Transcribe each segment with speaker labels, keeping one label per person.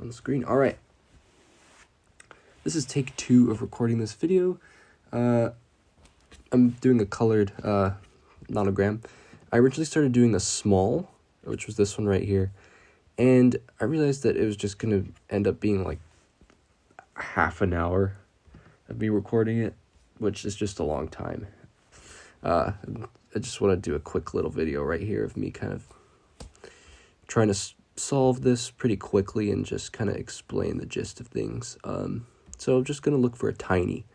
Speaker 1: on the screen. All right. This is take 2 of recording this video. I'm doing a colored nonogram. I originally started doing a small, which was this one right here, and I realized that it was just going to end up being like half an hour of me recording it, which is just a long time. I just want to do a quick little video right here of me kind of trying to solve this pretty quickly and just kind of explain the gist of things. So I'm just going to look for a tiny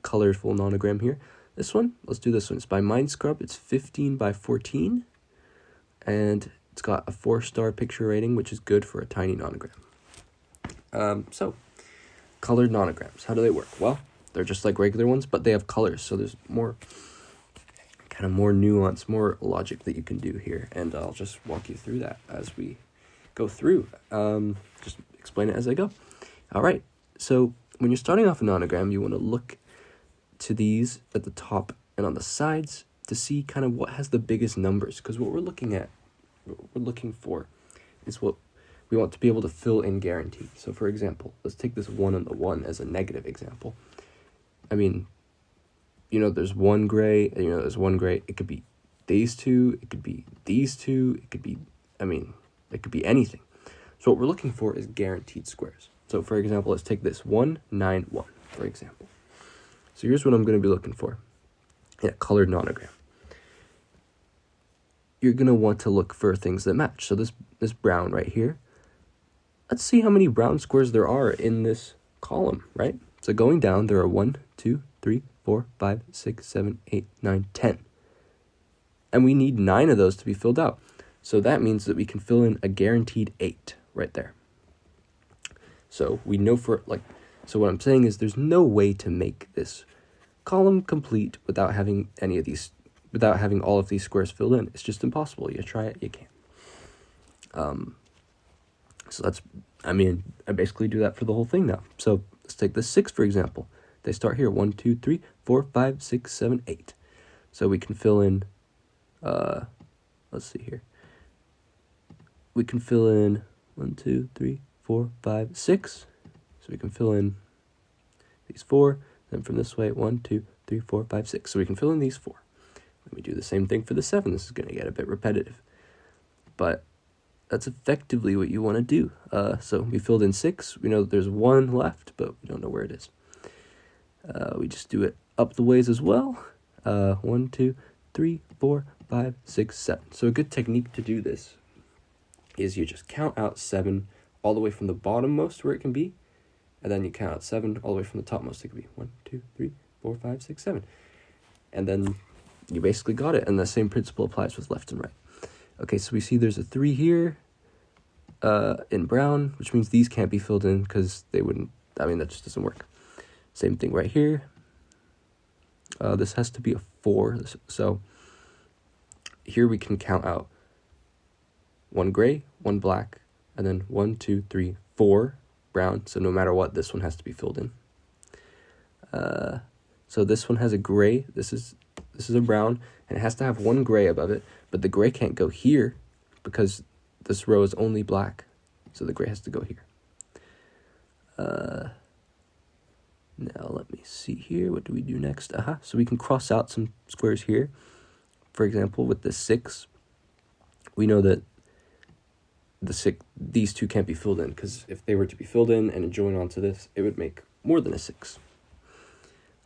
Speaker 1: colorful nonogram here. This one, let's do this one. It's by Mind Scrub. It's 15 by 14, and it's got a 4-star picture rating, which is good for a tiny nonogram. So, colored nonograms, how do they work? Well, they're just like regular ones, but they have colors, so there's more nuance, more logic that you can do here, and I'll just walk you through that as we go through. Just explain it as I go. All right, so when you're starting off a nonogram, you want to look to these at the top and on the sides to see kind of what has the biggest numbers, because what we're looking for is what we want to be able to fill in guaranteed. So for example, let's take this 1 and the 1 as a negative example. I mean, there's one gray, and there's one gray. It could be these two, it could be these two, it could be anything. So what we're looking for is guaranteed squares. So for example, let's take this 1, 9, 1, for example. So here's what I'm going to be looking for in a colored nonogram. You're going to want to look for things that match. So this brown right here, let's see how many brown squares there are in this column, right? So going down, there are 1, 2, 3, 4, 5, 6, 7, 8, 9, 10. And we need 9 of those to be filled out. So that means that we can fill in a guaranteed 8 right there. So we know so what I'm saying is there's no way to make this column complete without having all of these squares filled in. It's just impossible. You try it, you can't. So I basically do that for the whole thing now. So let's take this 6, for example. They start here, 1, 2, 3, 4, 5, 6, 7, 8. So we can fill in, let's see here. We can fill in 1, 2, 3, 4, 5, 6. So we can fill in these 4. Then from this way, 1, 2, 3, 4, 5, 6. So we can fill in these 4. Then we do the same thing for the 7. This is going to get a bit repetitive, but that's effectively what you want to do. So we filled in 6. We know that there's 1 left, but we don't know where it is. We just do it up the ways as well. 1, 2, 3, 4, 5, 6, 7. So a good technique to do this is you just count out 7 all the way from the bottommost where it can be, and then you count out 7 all the way from the topmost. It could be 1, 2, 3, 4, 5, 6, 7. And then you basically got it, and the same principle applies with left and right. Okay, so we see there's a 3 here in brown, which means these can't be filled in because that just doesn't work. Same thing right here. This has to be a 4. So here we can count out 1 gray, 1 black, and then 1, 2, 3, 4 brown. So no matter what, this one has to be filled in. So this one has a gray. This is a brown, and it has to have 1 gray above it, but the gray can't go here because this row is only black. So the gray has to go here. Now let me see here. What do we do next? So we can cross out some squares here. For example, with the 6, we know that these 2 can't be filled in, because if they were to be filled in and join onto this, it would make more than a 6.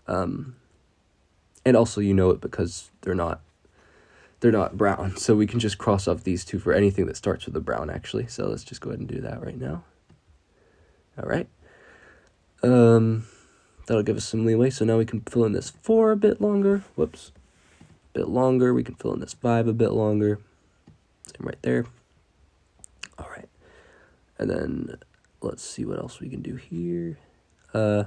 Speaker 1: And also you know it because they're not brown, so we can just cross off these 2 for anything that starts with a brown, actually. So let's just go ahead and do that right now. All right. That'll give us some leeway. So now we can fill in this 4 a bit longer. Whoops. A bit longer. We can fill in this 5 a bit longer. Same right there. All right. And then let's see what else we can do here. Okay,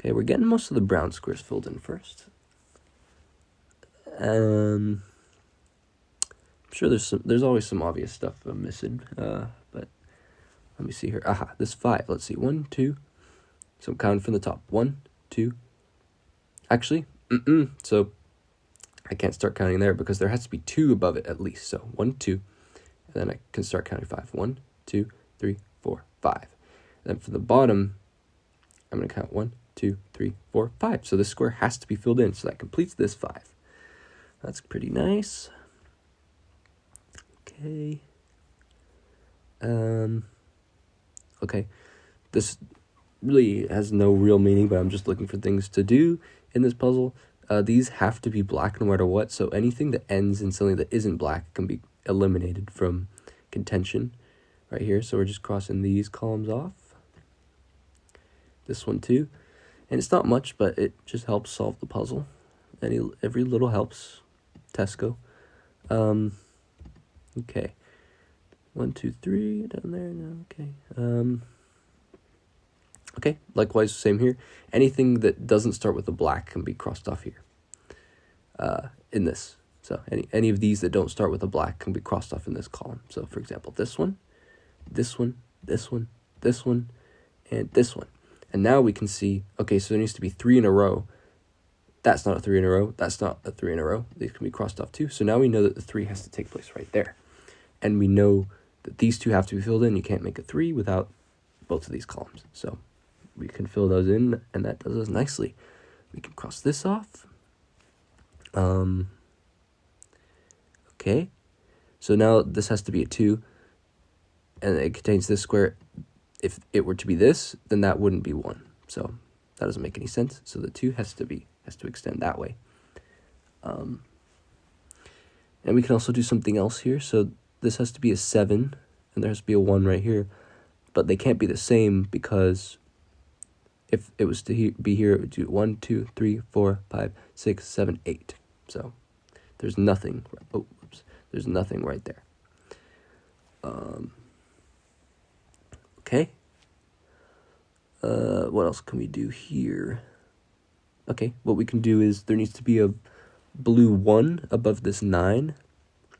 Speaker 1: we're getting most of the brown squares filled in first. I'm sure there's always some obvious stuff I'm missing. But let me see here. This 5. Let's see. 1, 2. So I'm counting from the top. 1, 2. Actually, so I can't start counting there because there has to be 2 above it at least. So 1, 2, and then I can start counting 5. 1, 2, 3, 4, 5. And then for the bottom, I'm going to count 1, 2, 3, 4, 5. So this square has to be filled in, so that completes this 5. That's pretty nice. Okay. Okay. This really has no real meaning, but I'm just looking for things to do in this puzzle. These have to be black no matter what, so anything that ends in something that isn't black can be eliminated from contention right here. So we're just crossing these columns off. This one too. And it's not much, but it just helps solve the puzzle. Every little helps. Tesco. Okay. 1, 2, 3 down there. No, okay. Okay, likewise, same here. Anything that doesn't start with a black can be crossed off here. In this. So any of these that don't start with a black can be crossed off in this column. So for example, this one, this one, this one, this one, and this one. And now we can see, okay, so there needs to be 3 in a row. That's not a 3 in a row. That's not a 3 in a row. These can be crossed off too. So now we know that the 3 has to take place right there. And we know that these 2 have to be filled in. You can't make a 3 without both of these columns. So we can fill those in, and that does us nicely. We can cross this off. Okay. So now this has to be a 2, and it contains this square. If it were to be this, then that wouldn't be 1. So that doesn't make any sense. So the 2 has to extend that way. And we can also do something else here. So this has to be a 7, and there has to be a 1 right here. But they can't be the same, because if it was to be here, it would do 1, 2, 3, 4, 5, 6, 7, 8. So there's nothing. Oh, oops. There's nothing right there. Okay. What else can we do here? Okay, what we can do is there needs to be a blue 1 above this 9.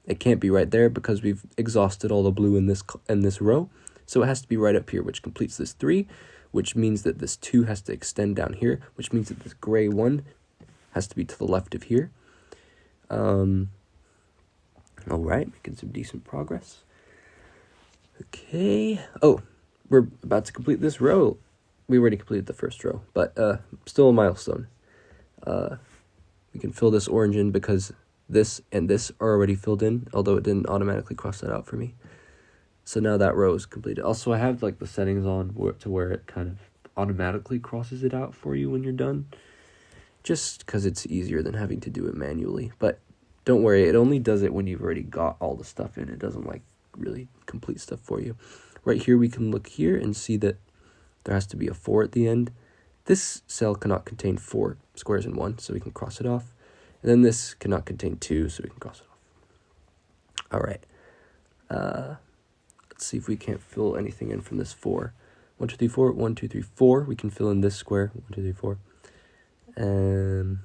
Speaker 1: It can't be right there because we've exhausted all the blue in this row. So it has to be right up here, which completes this 3, which means that this 2 has to extend down here, which means that this gray 1 has to be to the left of here. All right, making some decent progress. Okay. Oh, we're about to complete this row. We already completed the first row, but still a milestone. We can fill this orange in because this and this are already filled in, although it didn't automatically cross that out for me. So now that row is completed. Also, I have like the settings on to where it kind of automatically crosses it out for you when you're done, just because it's easier than having to do it manually. But don't worry, it only does it when you've already got all the stuff in. It doesn't like really complete stuff for you. Right here, we can look here and see that there has to be a 4 at the end. This cell cannot contain 4 squares in 1, so we can cross it off. And then this cannot contain 2, so we can cross it off. All right. Let's see if we can't fill anything in from this 4. 1, 2, 3, 4. 1, 2, 3, 4. We can fill in this square. 1, 2, 3, 4. And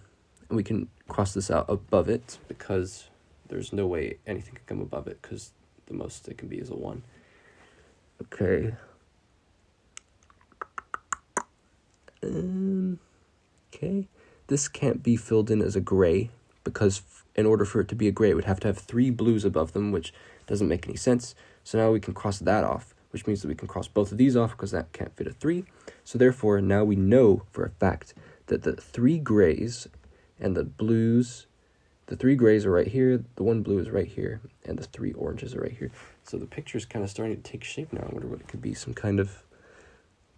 Speaker 1: we can cross this out above it because there's no way anything can come above it because the most it can be is a 1. Okay. Okay. This can't be filled in as a gray because in order for it to be a gray, it would have to have 3 blues above them, which doesn't make any sense. So now we can cross that off, which means that we can cross both of these off because that can't fit a 3. So therefore, now we know for a fact that the 3 grays and the blues, the 3 grays are right here, the 1 blue is right here, and the 3 oranges are right here. So the picture is kind of starting to take shape now. I wonder what it could be, some kind of,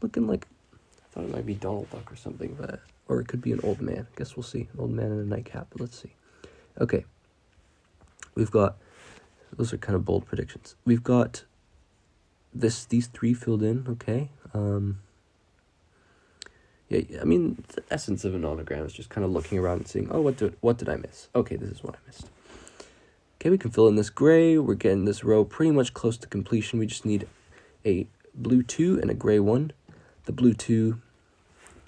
Speaker 1: looking like, I thought it might be Donald Duck or something, but, or it could be an old man. I guess we'll see, an old man in a nightcap, but let's see. Okay, we've got, those are kind of bold predictions. We've got these 3 filled in, okay. Yeah, I mean, the essence of a nonogram is just kind of looking around and seeing, oh, what did I miss? Okay, this is what I missed. Okay, we can fill in this gray. We're getting this row pretty much close to completion. We just need a blue 2 and a gray 1. The blue 2,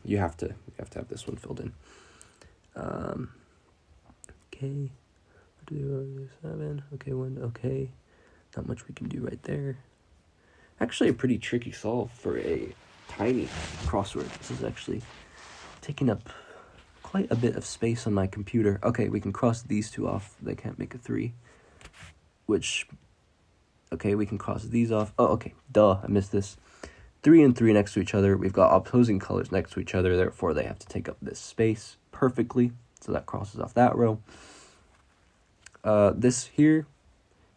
Speaker 1: you have to have this one filled in. Okay, 7. Okay, 1. Okay, not much we can do right there. Actually, a pretty tricky solve for a tiny crossword. This is actually taking up quite a bit of space on my computer. Okay, we can cross these two off. They can't make a 3. Which, okay, we can cross these off. Oh, okay, duh, I missed this. 3 and 3 next to each other. We've got opposing colors next to each other, therefore they have to take up this space perfectly. So that crosses off that row. This here,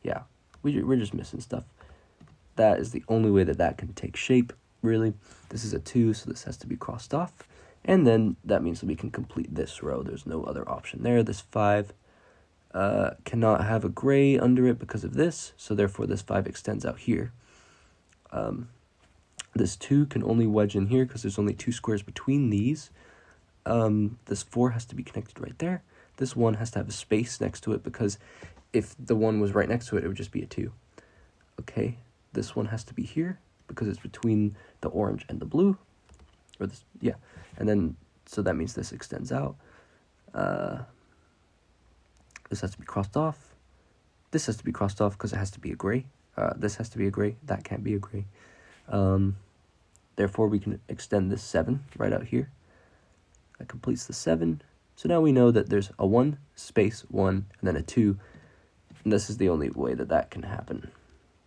Speaker 1: yeah, we're just missing stuff. That is the only way that that can take shape, really. This is a 2, so this has to be crossed off. And then that means that we can complete this row. There's no other option there. This 5 cannot have a gray under it because of this, so therefore this 5 extends out here. This 2 can only wedge in here because there's only 2 squares between these. This 4 has to be connected right there. This 1 has to have a space next to it because if the 1 was right next to it, it would just be a 2. Okay, this 1 has to be here because it's between the orange and the blue. Or this, yeah. And then, so that means this extends out. This has to be crossed off. This has to be crossed off because it has to be a gray. This has to be a gray. That can't be a gray. Therefore, we can extend this 7 right out here. That completes the 7. So now we know that there's a 1, space 1, and then a 2. And this is the only way that that can happen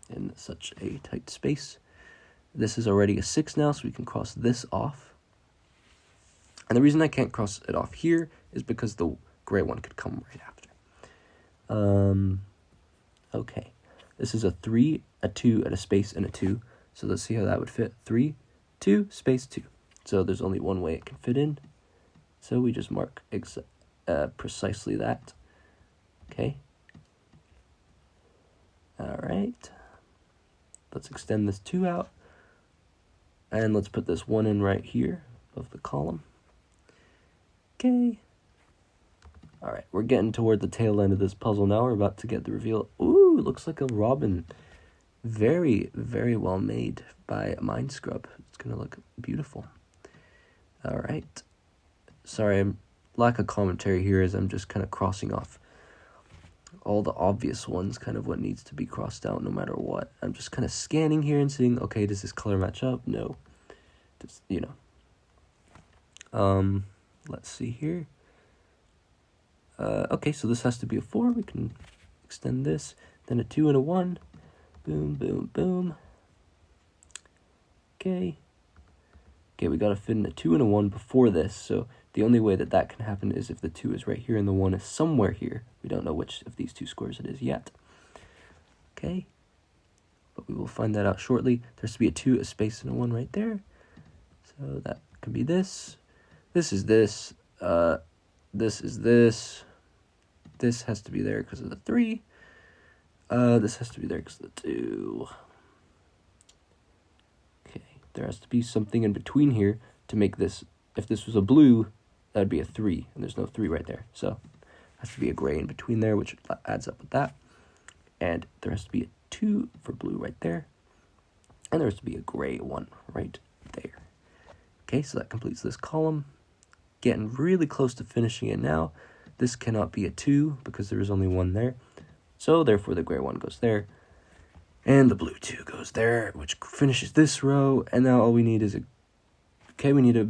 Speaker 1: in such a tight space. This is already a 6 now, so we can cross this off. And the reason I can't cross it off here is because the gray one could come right after. Okay. This is a 3, a 2, and a space, and a 2. So let's see how that would fit. 3, 2, space, 2. So there's only one way it can fit in. So we just mark precisely that. Okay. All right. Let's extend this 2 out. And let's put this 1 in right here above the column. Okay. All right, we're getting toward the tail end of this puzzle now. We're about to get the reveal. Ooh, looks like a robin. Very, very well made by Mind Scrub. It's going to look beautiful. All right. Sorry, lack of commentary here as I'm just kind of crossing off all the obvious ones, kind of what needs to be crossed out no matter what. I'm just kind of scanning here and seeing, okay, does this color match up? No. Just, you know. Let's see here. Okay, so this has to be a 4. We can extend this. Then a 2 and a 1. Boom, boom, boom. Okay. Okay, we got to fit in a 2 and a 1 before this. So the only way that that can happen is if the 2 is right here and the 1 is somewhere here. We don't know which of these 2 squares it is yet. Okay. But we will find that out shortly. There has to be a 2, a space, and a 1 right there. So that can be this. This is this. This is this. This has to be there because of the 3. This has to be there because of the 2. Okay, there has to be something in between here to make this. If this was a blue, that'd be a 3, and there's no 3 right there. So it has to be a gray in between there, which adds up with that. And there has to be a 2 for blue right there. And there has to be a gray 1 right there. Okay, so that completes this column. Getting really close to finishing it now. This cannot be a 2 because there is only 1 there. So therefore the gray 1 goes there. And the blue 2 goes there, which finishes this row. And now all we need is we need a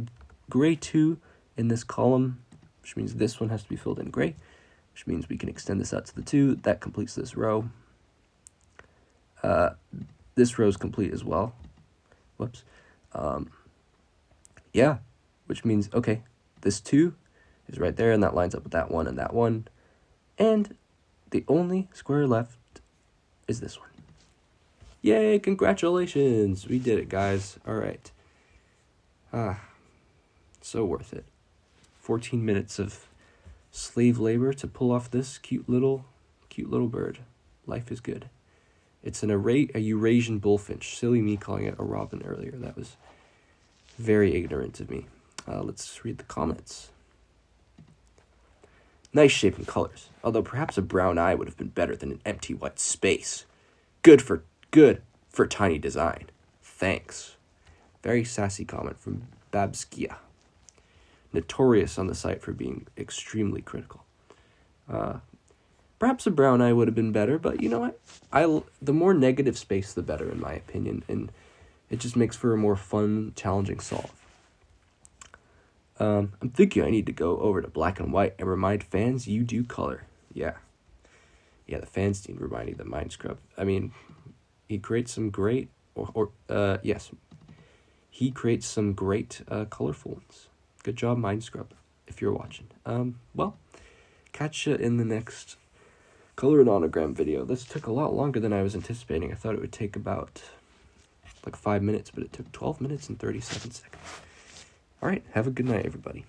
Speaker 1: gray 2 in this column, which means this one has to be filled in gray, which means we can extend this out to the 2. That completes this row. This row is complete as well. Whoops. Yeah, which means, okay, this 2 is right there, and that lines up with that 1 and that 1. And the only square left is this one. Yay, congratulations! We did it, guys. All right. So worth it. 14 minutes of slave labor to pull off this cute little bird. Life is good. It's a Eurasian bullfinch. Silly me calling it a robin earlier. That was very ignorant of me. Let's read the comments. Nice shape and colors, although perhaps a brown eye would have been better than an empty white space. Good for tiny design. Thanks. Very sassy comment from Babskia. Notorious on the site for being extremely critical. Perhaps a brown eye would have been better, but you know what? The more negative space, the better, in my opinion, and it just makes for a more fun, challenging solve. I'm thinking I need to go over to black and white and remind fans you do color. Yeah, the fans need reminding the Mind Scrub. I mean, he creates some great, he creates some great colorful ones. Good job, Mind Scrub, if you're watching. Well, catch you in the next color nonogram video. This took a lot longer than I was anticipating. I thought it would take about like 5 minutes, but it took 12 minutes and 37 seconds. All right, have a good night, everybody.